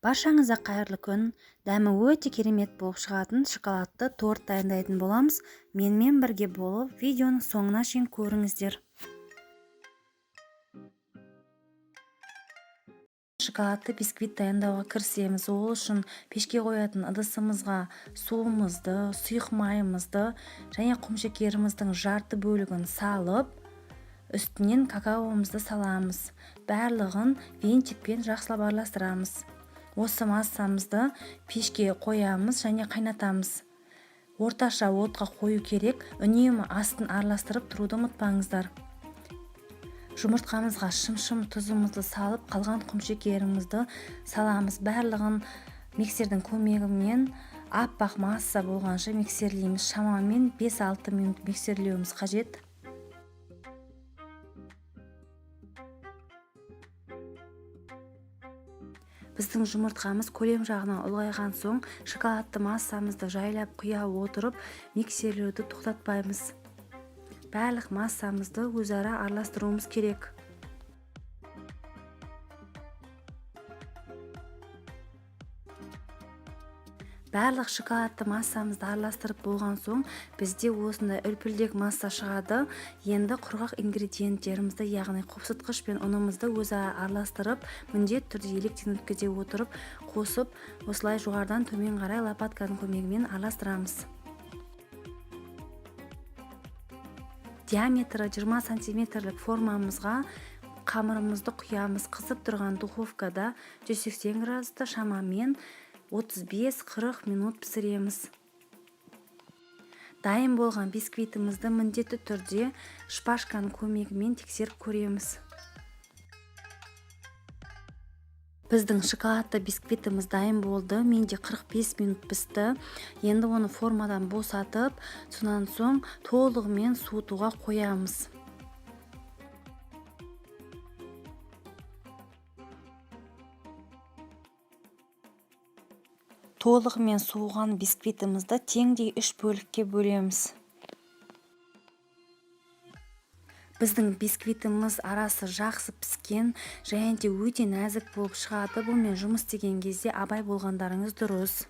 Баршаңызға қайырлы күн. Дәмі өте керемет болып шығатын шоколадты торт дайындайтын боламыз. Менімен бірге болып, видеоның соңына шейін көріңіздер. Шоколадты бисквит дайындауға кірісеміз. Ол үшін пешке қоятын ыдысымызға суымызды, сұйық майымызды және құмшекеріміздің жарты бөлігін салып, үстінен какаомызды саламыз. Барлығын венчикпен жақсылап араластырамыз. Осы массамызды пешке қоямыз және қайнатамыз. Орташа отқа қою керек, үнемі астын араластырып тұруды ұмытпаңыздар. Жұмыртқамызға шым-шым тұзымызды салып, қалған құмшекерімізді саламыз. Барлығын миксердің көмегімен аппақ масса болғанша миксерлейміз. Шамамен 5-6 минут миксерлеуіміз қажет. Біздің жұмыртқамыз көлем жағынан ұлғайған соң, шоколадты массамызды жайлап құя отырып, миксерлеуді тоқтатпаймыз. Барлық массамызды өзара араластыруымыз керек. Барлық шоколадты массамызды араластырып болған соң, бізде осындай үлпілдек масса шығады. Енді құрғақ ингредиенттерімізді, яғни қопсытқыш пен ұнымызды өзара араластырып, міндетті түрде електен өткізе отырып, қосып, осылай жоғарыдан төмен қарай лопатканың көмегімен араластырамыз. Диаметрі 20 сантиметрлік формамызға қамырымызды құямыз. Қызып тұрған духовкада 180 градуста шамамен 35-40 минут пісіреміз. Дайын болған бисквитімізді міндетті түрде шпажканың көмегімен тексеріп көреміз. Біздің шоколадты бисквитіміз дайын болды. Менде 45 минут пісті. Енді оны формадан босатып, сонан соң толығымен суытуға қоямыз. Толығымен суыған бисквитімізді теңдей 3 бөлікке бөлеміз. Біздің бисквитіміз арасы жақсы піскен және де өте нәзік болып шығады. Бұмен жұмыс істеген кезде абай болғандарыңыз дұрыс.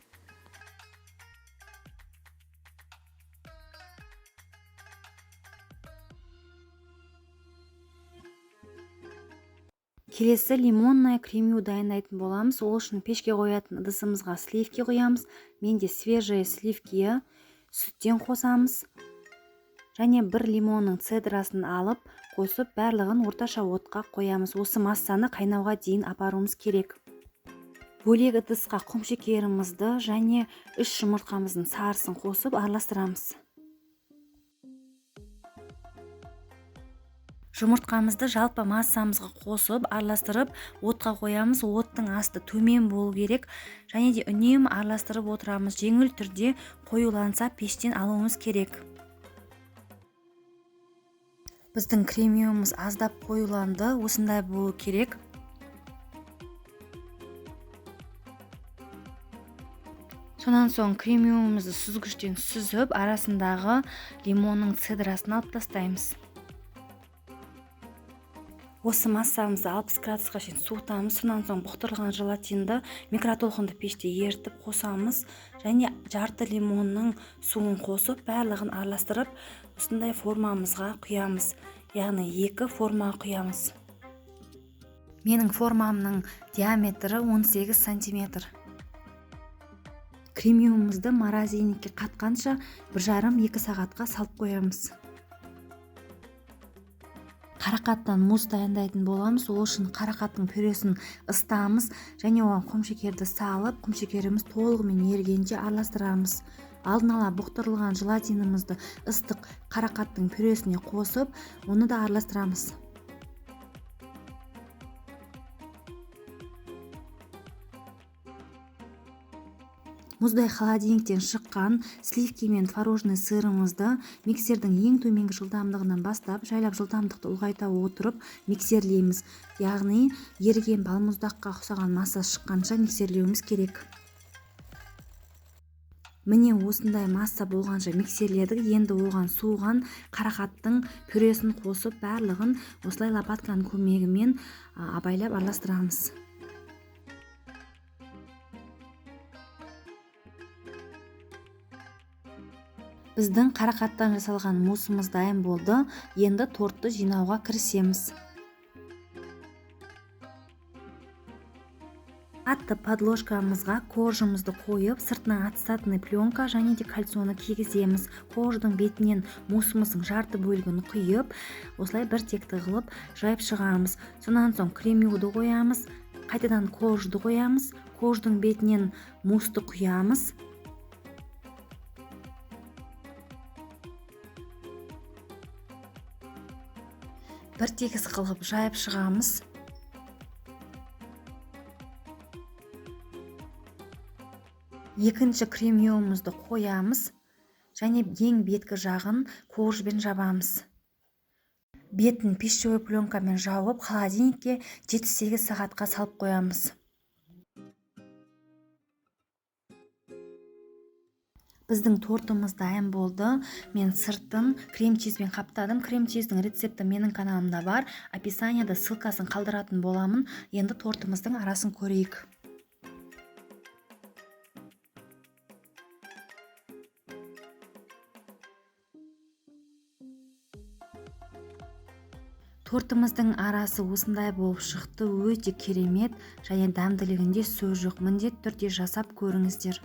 Келесі лимонная кремю дайындайтын боламыз. Ол үшін пешке қоятын ыдысымызға сливки қоямыз. Менде свежие сливки, сүттен қосамыз. Және бір лимонның цедрасын алып, қосып, барлығын орташа отқа қоямыз. Осы массаны қайнауға дейін апаруымыз керек. Бөлек ыдысқа құмшекерімізді және 3 жұмыртқамыздың сарысын қосып араластырамыз. Жұмыртқамызды жалпы массамызға қосып, араластырып, отқа қоямыз. Оттың асты төмен болу керек және де үнемі араластырып отырамыз. Жеңіл түрде қоюланса пештен алуымыз керек. Біздің кремюмыз аздап қоюланды, осындай болу керек. Сонан соң кремюмызды сүзгіштен сүзіп, арасындағы лимонның цедрасын алып тастаймыз. Осы массамызды 60 градусқа шейін суытамыз. Сонан соң бұқтырылған желатинді микротолқынды пеште ерітіп қосамыз және жарты лимонның суын қосып, барлығын араластырып, осындай формамызға құямыз. Яғни 2 формаға құямыз. Менің формамның диаметрі 18 сантиметр. Кремюмызды морозильникке қатқанша 1,5-2 сағатқа салып қоямыз. Қарақаттан муз дайындайтын боламыз. Ол үшін қарақаттың пюресін ысытамыз және оған құмшекерді салып, құмшекеріміз толығымен ерігенше араластырамыз. Алдын ала бұқтырылған желатинімізді ыстық қарақаттың пюресіне қосып, оны да араластырамыз. Мұздай холодильниктен шыққан сливки мен творожный сырымызды миксердің ең төменгі жылдамдығынан бастап, жайлап жылдамдықты ұлғайта отырып миксерлейміз. Яғни еріген балмұздаққа ұқсаған масса шыққанша миксерлеуіміз керек. Міне осындай масса болғанша миксерледік. Енді оған суыған қарақаттың пюресін қосып, барлығын осылай лопатканың көмегімен абайлап араластырамыз. Біздің қарақаттан жасалған мусымыз дайын болды. Енді тортты жинауға кірісеміз. Атты подложкамызға кожамызды қойып, сыртына отстатный пленка және де кальцоны кигіземіз. Кождың бетінен мусымыздың жарты бөлігін құйып, осылай бір текті қылып жайып шығамыз. Сонан соң кремюді қоямыз, қайтадан кожды қоямыз, кождың бетінен мусты құямыз. Бір тегіс қылып жайып шығамыз. Екінші кремюмызды қоямыз және ең беткі жағын кожбен жабамыз. Бетін пищевой пленкамен жауып, холодильникке 7-8 сағатқа салып қоямыз. Біздің тортымыз дайын болды. Мен сыртын крем-чизбен қаптадым. Крем-чиздің рецепті менің каналымда бар. Описанияда ссылкасын қалдыратын боламын. Енді тортымыздың арасын көрейік. Тортымыздың арасы осындай болып шықты. Өте керемет және дәмділігінде сөз жоқ. Міндетті түрде жасап көріңіздер.